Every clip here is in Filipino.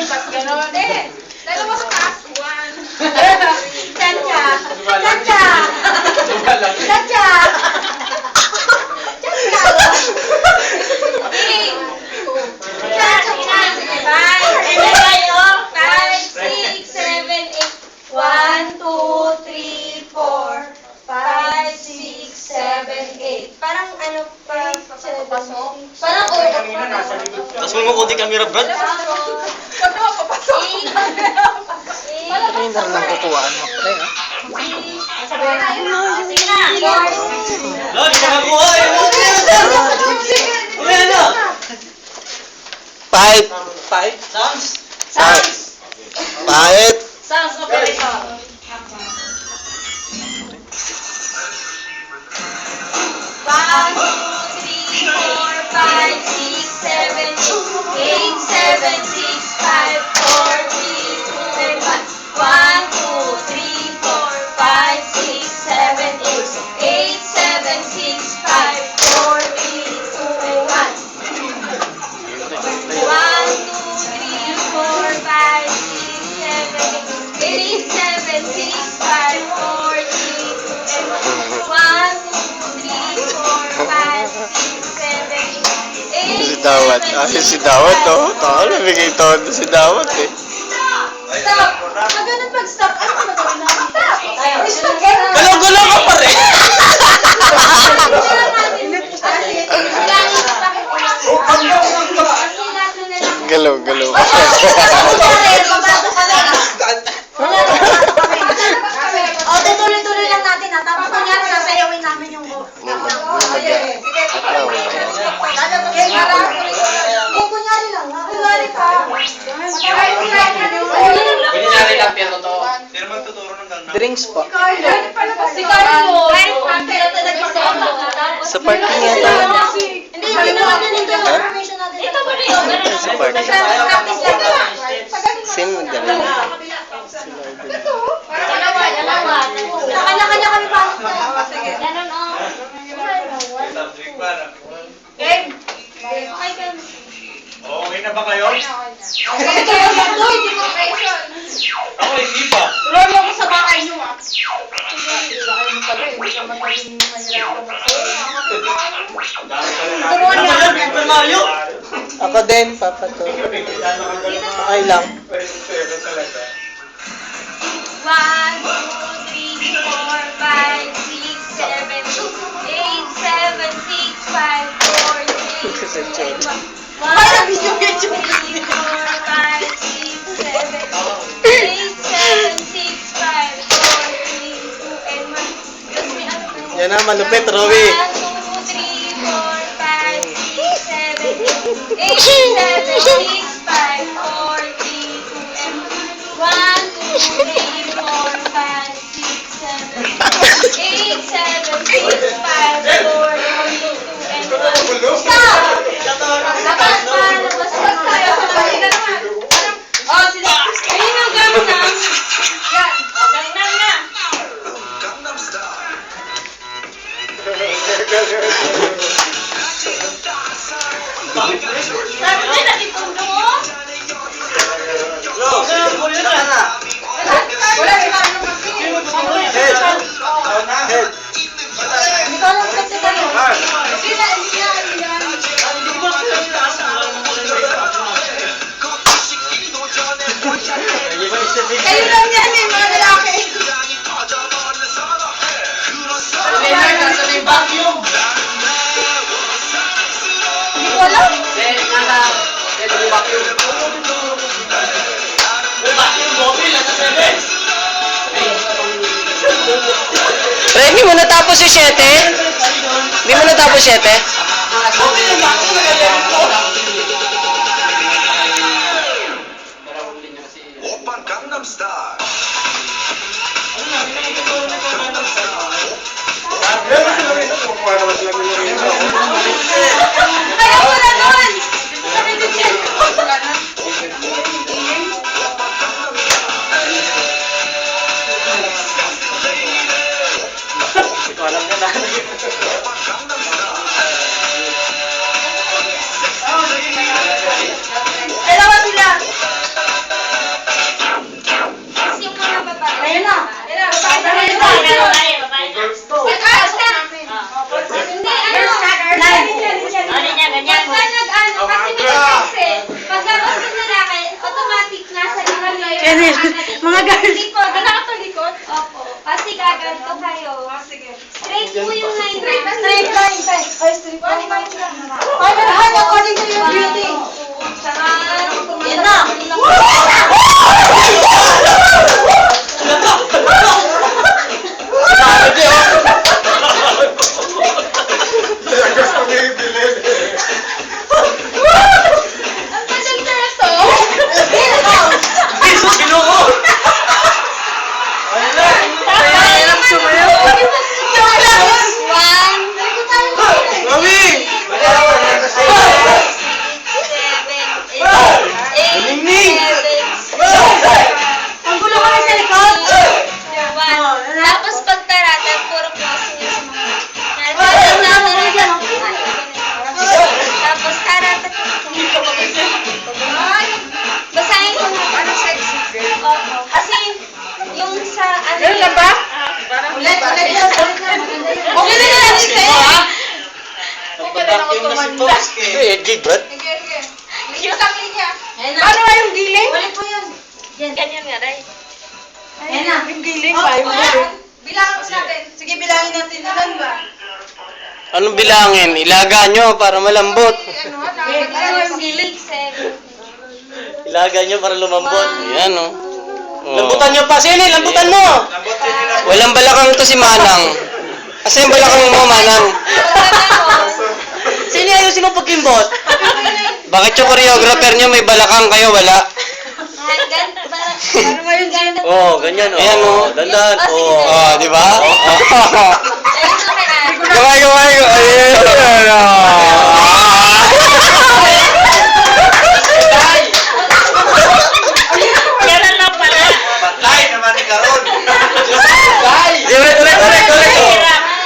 ganun, tas ganun. Dalawa sa taas. 1. Chacha! Chacha! Chacha! Parang ano pa parang Tapos mo kunti camera, Brad. Ba't naman papasok? Trainer lang kukuhaan mo. Pre, ha? Sige na. Lagi na makuha eh. Uwi na. Five. Sounds. Five. Sounds operator. 1, 2, 3, 4, 5, 6, 7, 8, 7, 6, 5, 4, 3, 2, and 1. 1, 2, 3, 4, 5, 6, 7, 8, 7, 6, 5, 4, 3, 2, and 1. 1, 2, 3, 4, 5, 6, 7, 8, 7, 6, 5, 4, 3, 2, and 1. 1, 2, 3, 4, 5, 6, 7, 8, Si Dawat. Si Dawat, oh. Taka, nabigay todo si Dawat, eh. Stop! Pag ganun pag-stop, ano ka gagawin natin? Stop! Galaw-galaw ka pa rin. Galaw-galaw ka pa. O, tuloy-tuloy lang natin ha. Tapos kunyari, sasayawin namin yung kunyari lang ha. Kunyari pa. Kunyari lang pero totoo. Pero magtuturo ng gano'n. Drinks po. Si Carlo! Sa parking yata. Hindi na natin ito. Information natin. Ito ba na yun? Sa parking. Practice lang ba? Sino dalawa? Dalawa. Kanya-kanya kami pa. Ganun o. Game. Okay ka. Okay na ba kayo? Okay, Ako hindi pa. tuloy mo ko sa bahay niyo ah. Super Mario? Ako din, Papa to. Okay lang. 1, 2, 3, 4, 5, 6, 7, 8, 7, 6, 5, 4, 3, 2, 1. 1, 2, 3, 4, 5, 6, 7, 8, 7, 6, 5, 4, 3, 2, and 1. Tapos may ano pa yun? Yan na, malupit, Rowie. 1, 2, 3, 4, 5, 6, 7, 8, 7, 6, 5, 4, 3, 2, and 1. 1, 2, 3, 4, 5, 6, 7, 8, 7, 6, 5, 4, 3, 2, and 1. Stop! Dapat pa, labas tayo. Halika naman. Oh, sila. Ayun ang Gangnam. Yan. Oh, Gangnam na. Sabi na, nakitundo mo? Wala, di ba? Ano kasi? Head. Head. Hindi ko alam kasi tayo. Sila, sila. Kayo lang yan eh, mga lalaki. Hindi ko alam. Pre, hindi mo natapos yung 7? Hindi mo natapos 7? Oppan Gangnam Style. Kaya ko na nun. Sabi ko siya. Alam na na. Mga girls. Hindi po, nakatalikod? Opo. Kasi gaganto kayo. Sige. Straight po yung line. Straight line. Ay, straight line. Ay, according to your beauty. Yan na. Ang tagal na ito. Jesus, kinuko! Mami! Ningning! Ang gulo kami sa likod. Tapos pagtaratan, puro closing yung sa mga... Tapos taratan. Basahin ko na. Ano sa Opo. Kasi yung sa... Ano Ganun lang ba? Ulit yan. Ulit yan. Okay na yan, Ite. Edgy, ba't? Yung sa niya. Paano nga yung giling? Ulit po yun. Ganyan nga, Ray. Ayan na. Yung giling ba? Yung giling. Bilangin mo natin. Sige, bilangin natin. Ilan ba? Anong bilangin? Ilaga nyo para malambot. Ano yung giling? 6, 7, Ilaga nyo para lumambot. Yan, oh. Lambutan nyo pa. Sino? Lambutan mo! Walang balakang to si Manang. Kasi yung balakang mo, Manang. Sino ayusin mo pagkimbot? Bakit yung choreographer nyo may balakang kayo? Wala. Ano nga yung giling? Oh, ganyan, oh. Ayan, oh. Dandan. Oh, oh, di ba? Oh. Gaway, gaway. Ayun. Ganun lang pala. Patay naman ni Karon. Ulit.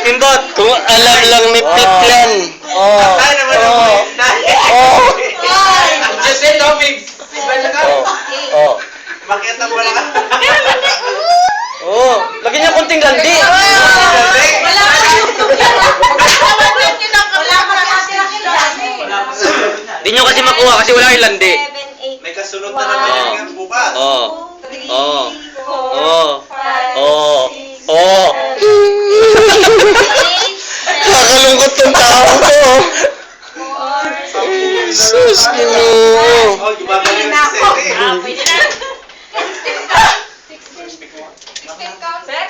Kimbot, kung alam lang ni Pitlan. Oh. Patay naman ni Oh. Just say no, Bigs. Oh. Makita mo lang. Oh. Lagyan niyo konting landi. Wala ka YouTube yan. Wala ka Di nyo kasi makuha kasi wala yung landi. 7, 8, May kasunod na naman yan bukas. Oh. 3, Oh. 4, Oh. 5, Oh. 6, Oh. 8, Kakalungkot ng tao ko. 4, Sus, Ginoo. Oh, gumagaling si Sete. pwede na. 16 count, sir?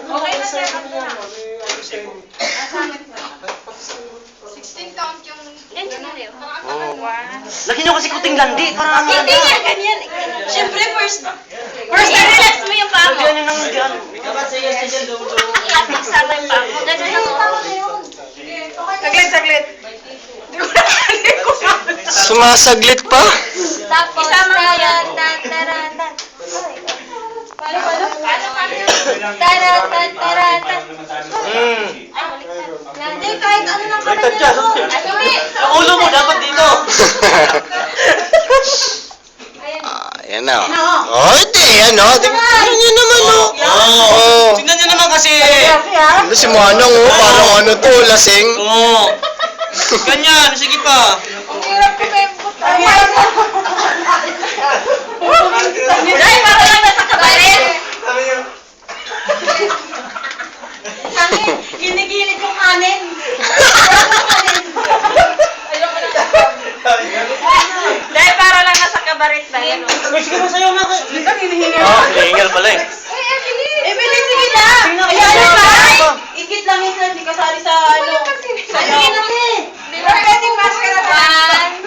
Okay na, sir. 16 count yung... Ganyan na rin. Lagyan nyo kasi kuting landi para Hindi nga, ganyan. Siyempre, first relax mo yung paa mo. Lagyan nyo ng gan. I-affix sa yung paa mo. Ganyan lang mo. Saglit. Sumasaglit pa? Tapos, taratan. Taratan. Hmm. Hindi, kahit ano nang Baliktad dyan. Ang ulo mo dapat dito. Ayan na. Oh, hindi. Yan, oh. Tingnan nyo naman, oh. Oo. Tingnan nyo naman kasi. Ano si Manang, oh. Parang ano to, lasing. Oo. Ganyan, sige pa. Ang hirap ko kayo puta. Ay, para lang nasa kabalit. Sabi niyo, Ginigilid yung kanin. Dahil para lang nasa kabaret na yan. Sige mo sa'yo, mga. Ikaw hinihingal. Oh, hinihingal pala eh. Evelyn, sige na. Ayan na ba? Ikit lang yun, hindi kasali sa ano. Sige natin. Di ba pwedeng maskara na?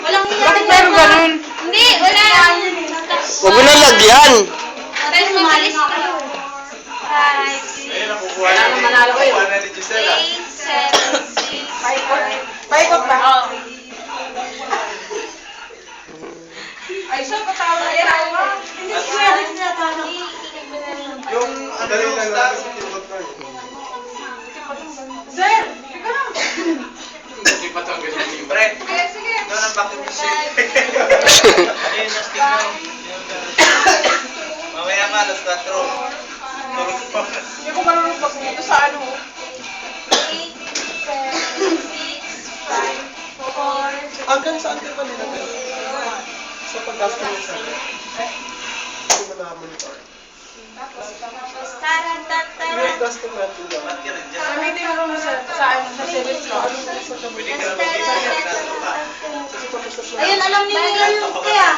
Walang Bakit meron ganun? Hindi, wala. Huwag mo na lagyan. Pero mabilis kayo. 5, 6, ayun, nakukuha na ni Nakukuha na ni Gisela. 8, 7, 6, 5, Paikot pa. Ay, siya patawa. Ay, rawa. Hindi siya talo. Yung ano yung star. Sir, Hindi pa ito ang ganyan yung bread. Sige, sige. Doon ang bakit music. Ayun, yung stick na. Mamaya pa, alas 4. Tulog pa. hindi ko marunong pag dito sa ano. 8, 7, 6, 5, 4, Hanggang saan ka kanina? Sa paggasto mo sa naka-monitor. Tarantatara. Gamitin mo naman sa service ko. Ayun, alam ni Miguel yung kaya.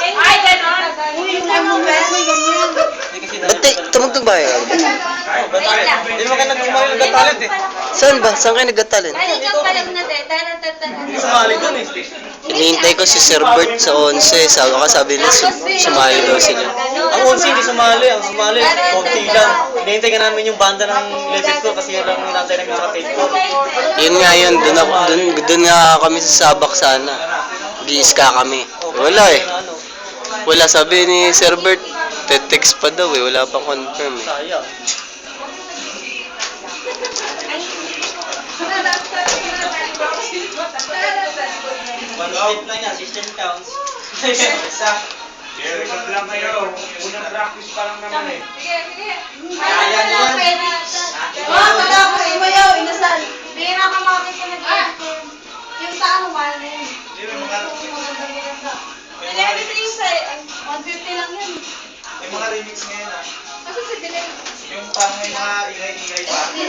Ay, ganon. Uy, yung ano ba? May ganyan. Ba't tumugtog ba kayo? Hindi mo kayo nag-sumali nag-talent eh. Saan ba? Saan kayo nagkatalan? Ay, ikaw palag na din. Tarantatara. Sumali dun eh. Hinihintay ko si Sir Bert sa 11. Sabi nila sumali daw sila. Ang 11 hindi sumali. Ang sumali, konti lang. Hinihintay ka namin yung banda ng Legends ko kasi yun lang hinihintay namin sa Facebook. Yun nga yun, dun nga kami sa Sabak sana. Gi-ska kami. Wala eh. Wala, sabi ni Sir Bert, text pa daw eh, wala pang confirm eh. Sayang. One step lang yan, 16 counts. Isa. Very good lang kayo. Unang practice pa lang naman eh. Sige, sige. Kaya Ano yan. na, pwede. Oh, wala ko sa ibayaw, inasal. Bira ka makakita na dito. Yung sa ano, mahal na yun. Hindi may mga, Everything sa... 150 lang yun. may mga remix ngayon ah. Kasi sa delay. Yung parang may mga ingay-ingay pa. Okay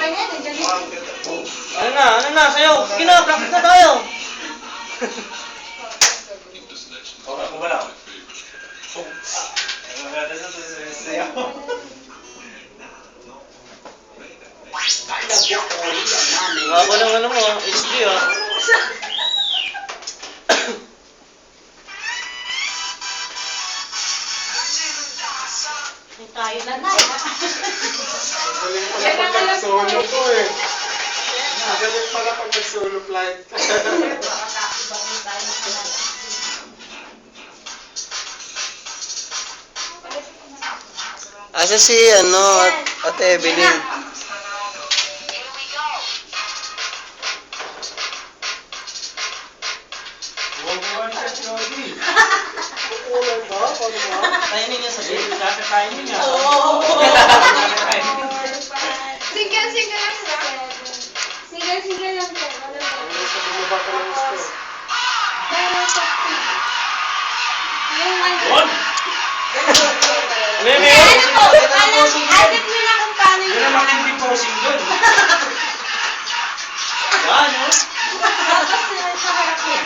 na yan, nandiyan Mga yun. Ano na, sayo. Sige na, practice na tayo. Okay, ako wala. Maganda sa sayaw. Ako lang ano mo, HD ah. Tayo na na. Solo ko eh. Magaling pala pag nag-solo flight. Asa si Ate Evelyn? Timing niya sa game. Kasi timing niya. Single lang siya. Single lang siya. Yung ano. Mimi! Ano po? Alam nila kung paano Yun yung... naman hindi posing dun. Yan, no? Tapos sila sa harap nila.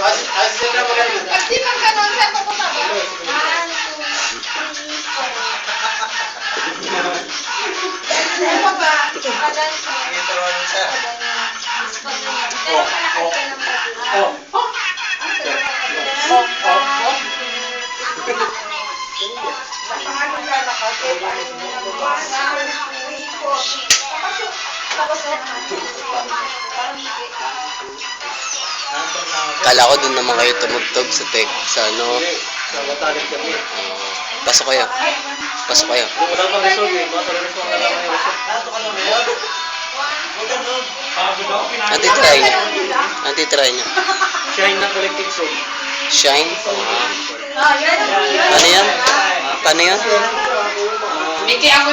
Pag di pag ganon, saan pupunta ba? 1, 2, 3, 4. Ano ba? Padan siya. Ito ano siya. Pero palakad ka ng pati. Paano ka nakasip? Tapos Kala ko dun naman kayo tumugtog sa sa Sa talent kami. pasok kayo. Pasok kayo. Wala pang result eh. Baka sa result na lang yung result. Ito ka na meron. Pagod ako. Natitry niyo. Natitry niyo. Shine ng collective soul. Shine? Ah, yan. Ano yan? Paano yan? Miki ako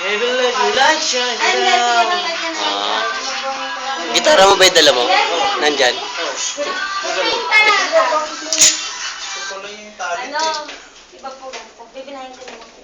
Heaven let your light shine Ay, sige down. lang ganyan. Gitara mo ba yung dala mo? Nandyan? Talaga. Tuloy yung talent Ano? eh. Iba po lang. Bibinahin ko naman po.